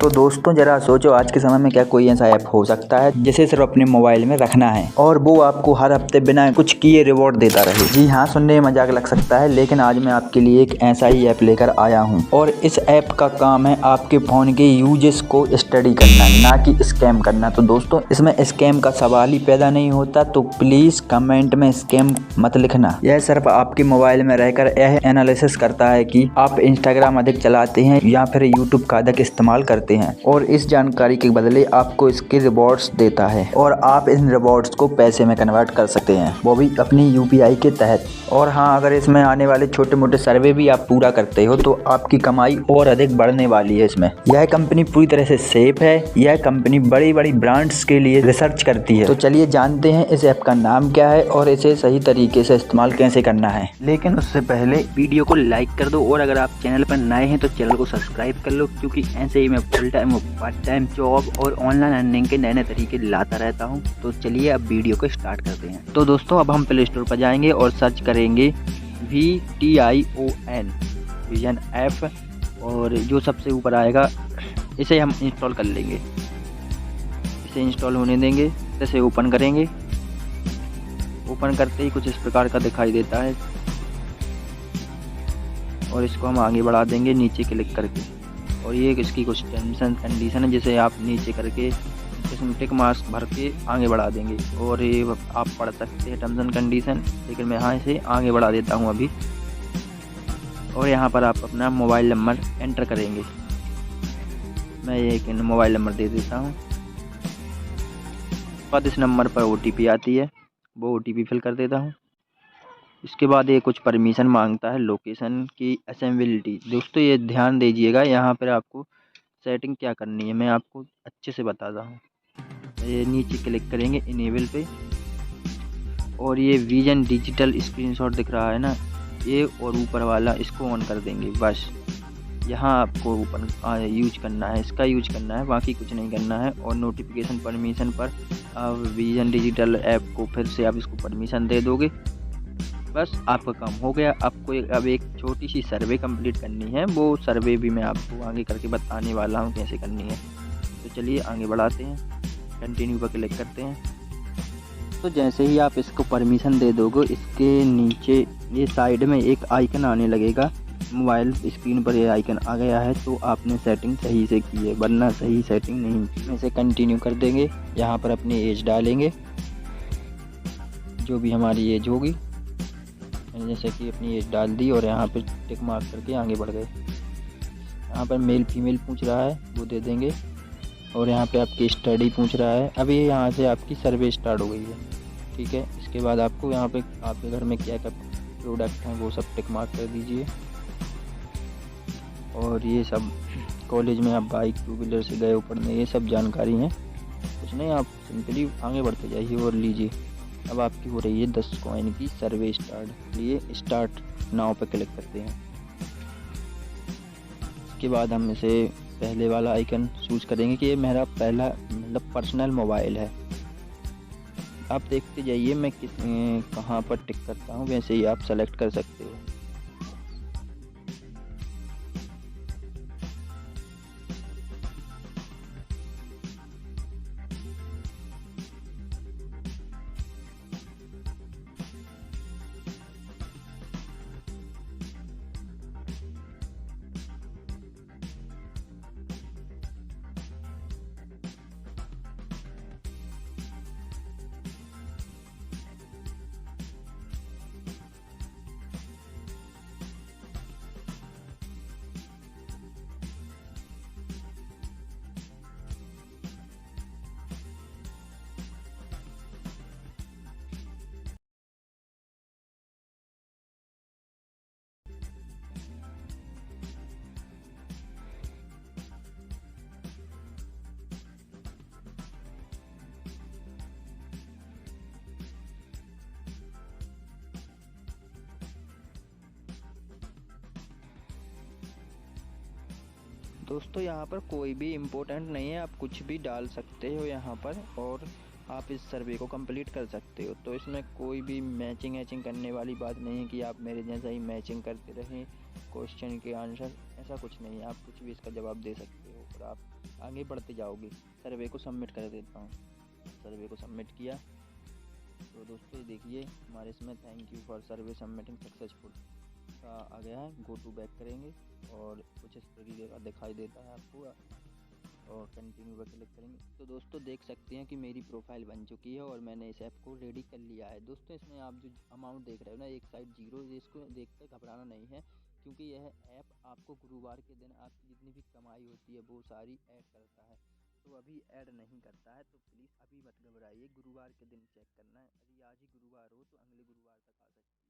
तो दोस्तों जरा सोचो आज के समय में क्या कोई ऐसा ऐप हो सकता है जिसे सिर्फ अपने मोबाइल में रखना है और वो आपको हर हफ्ते बिना कुछ किए रिवॉर्ड देता रहे। जी हाँ, सुनने में मजाक लग सकता है, लेकिन आज मैं आपके लिए एक ऐसा ही ऐप लेकर आया हूँ और इस ऐप का काम है आपके फोन के यूजेस को स्टडी करना, ना कि स्कैम करना। तो दोस्तों इसमें स्कैम का सवाल ही पैदा नहीं होता, तो प्लीज कमेंट में स्कैम मत लिखना। यह सिर्फ आपके मोबाइल में रहकर यह एनालिसिस करता है कि आप इंस्टाग्राम अधिक चलाते हैं या फिर यूट्यूब का अधिक इस्तेमाल करते हैं और इस जानकारी के बदले आपको इसके रिवॉर्ड्स देता है और आप इन रिवॉर्ड्स को पैसे में कन्वर्ट कर सकते हैं, वो भी अपनी यूपीआई के तहत। और हाँ, अगर इसमें आने वाले छोटे मोटे सर्वे भी आप पूरा करते हो तो आपकी कमाई और अधिक बढ़ने वाली है। इसमें यह कंपनी पूरी तरह से सेफ है। यह कंपनी बड़ी बड़ी ब्रांड्स के लिए रिसर्च करती है। तो चलिए जानते हैं इस ऐप का नाम क्या है और इसे सही तरीके से इस्तेमाल कैसे करना है। लेकिन उससे पहले वीडियो को लाइक कर दो और अगर आप चैनल पर नए हैं तो चैनल को सब्सक्राइब कर लो, क्योंकि ऐसे ही मैं full time part time job और ऑनलाइन अर्निंग के नए नए तरीके लाता रहता हूं। तो चलिए अब वीडियो को स्टार्ट करते हैं। तो दोस्तों अब हम प्ले स्टोर पर जाएंगे और सर्च करेंगे VTION विजन ऐप, और जो सबसे ऊपर आएगा इसे हम इंस्टॉल कर लेंगे। इसे इंस्टॉल होने देंगे, इसे ओपन करेंगे। ओपन करते ही कुछ इस प्रकार का दिखाई देता है और इसको हम आगे बढ़ा देंगे नीचे क्लिक करके। और ये इसकी कुछ टर्म्स एंड कंडीशन है जिसे आप नीचे करके इसमें टिक मार्क्स भर के आगे बढ़ा देंगे और ये आप पढ़ सकते हैं टर्म्स एंड कंडीशन, लेकिन मैं यहाँ इसे आगे बढ़ा देता हूँ अभी। और यहाँ पर आप अपना मोबाइल नंबर एंटर करेंगे। मैं एक मोबाइल नंबर दे देता हूँ। बाद इस नंबर पर OTP आती है, वो OTP फिल कर देता हूँ। इसके बाद ये कुछ परमिशन मांगता है, लोकेशन की असेंबिलिटी। दोस्तों ये ध्यान दीजिएगा, यहाँ पर आपको सेटिंग क्या करनी है मैं आपको अच्छे से बताता हूँ। ये नीचे क्लिक करेंगे इनेबल पे और ये विजन डिजिटल स्क्रीनशॉट दिख रहा है ना, ये और ऊपर वाला इसको ऑन कर देंगे। बस यहाँ आपको ओपन यूज करना है, इसका यूज करना है, बाकी कुछ नहीं करना है। और नोटिफिकेशन परमिशन पर आप विजन डिजिटल ऐप को फिर से आप इसको परमिशन दे दोगे। बस आपका काम हो गया। आपको अब एक छोटी सी सर्वे कंप्लीट करनी है, वो सर्वे भी मैं आपको आगे करके बताने वाला हूँ कैसे करनी है। तो चलिए आगे बढ़ाते हैं, कंटिन्यू पर क्लिक करते हैं। तो जैसे ही आप इसको परमिशन दे दोगे, इसके नीचे ये साइड में एक आइकन आने लगेगा। मोबाइल स्क्रीन पर ये आइकन आ गया है तो आपने सेटिंग सही से की है, वरना सही सेटिंग नहीं की। इसे कंटिन्यू कर देंगे। यहाँ पर अपनी एज डालेंगे, जो भी हमारी एज होगी, जैसे कि अपनी एज डाल दी और यहाँ पे टिक मार्क करके आगे बढ़ गए। यहाँ पर मेल फीमेल पूछ रहा है, वो दे देंगे। और यहाँ पे आपकी स्टडी पूछ रहा है। अभी यहाँ से आपकी सर्वे स्टार्ट हो गई है, ठीक है। इसके बाद आपको यहाँ पे आपके घर में क्या क्या प्रोडक्ट हैं वो सब टिक मार्क कर दीजिए। और ये सब कॉलेज में आप बाइक टू व्हीलर से गए हो पढ़ने, ये सब जानकारी है, कुछ नहीं। आप सिंपली आगे बढ़ते जाइए और लीजिए। अब आपकी हो रही है 10 कॉइन की सर्वे स्टार्ट। लिए स्टार्ट नाउ पे क्लिक करते हैं। इसके बाद हम इसे पहले वाला आइकन चूज करेंगे कि ये मेरा पहला मतलब पर्सनल मोबाइल है। आप देखते जाइए मैं कहाँ पर टिक करता हूँ, वैसे ही आप सेलेक्ट कर सकते हो। दोस्तों यहाँ पर कोई भी इम्पोर्टेंट नहीं है, आप कुछ भी डाल सकते हो यहाँ पर और आप इस सर्वे को कंप्लीट कर सकते हो। तो इसमें कोई भी मैचिंग ऐचिंग करने वाली बात नहीं है कि आप मेरे जैसा ही मैचिंग करते रहें क्वेश्चन के आंसर, ऐसा कुछ नहीं है। आप कुछ भी इसका जवाब दे सकते हो। तो आप आगे बढ़ते जाओगे। सर्वे को सबमिट कर देता हूँ। सर्वे को सबमिट किया तो दोस्तों ये देखिए हमारे इसमें thank you for survey submitting successful का आ गया है। गो टू बैक करेंगे और कुछ इस तरीके का दिखाई देता है आपको और कंटिन्यू पर क्लिक करेंगे तो दोस्तों देख सकते हैं कि मेरी प्रोफाइल बन चुकी है और मैंने इस ऐप को रेडी कर लिया है। दोस्तों इसमें आप जो अमाउंट देख रहे हो ना एक साइड जीरो, इसको देख कर घबराना नहीं है क्योंकि यह ऐप आपको गुरुवार के दिन आपकी जितनी भी कमाई होती है वो सारी ऐड करता है। तो अभी ऐड नहीं करता है तो प्लीज़ अभी मत घबराइए, गुरुवार के दिन चेक करना है। यदि आज ही गुरुवार हो तो अगले गुरुवार तक आ सकती है।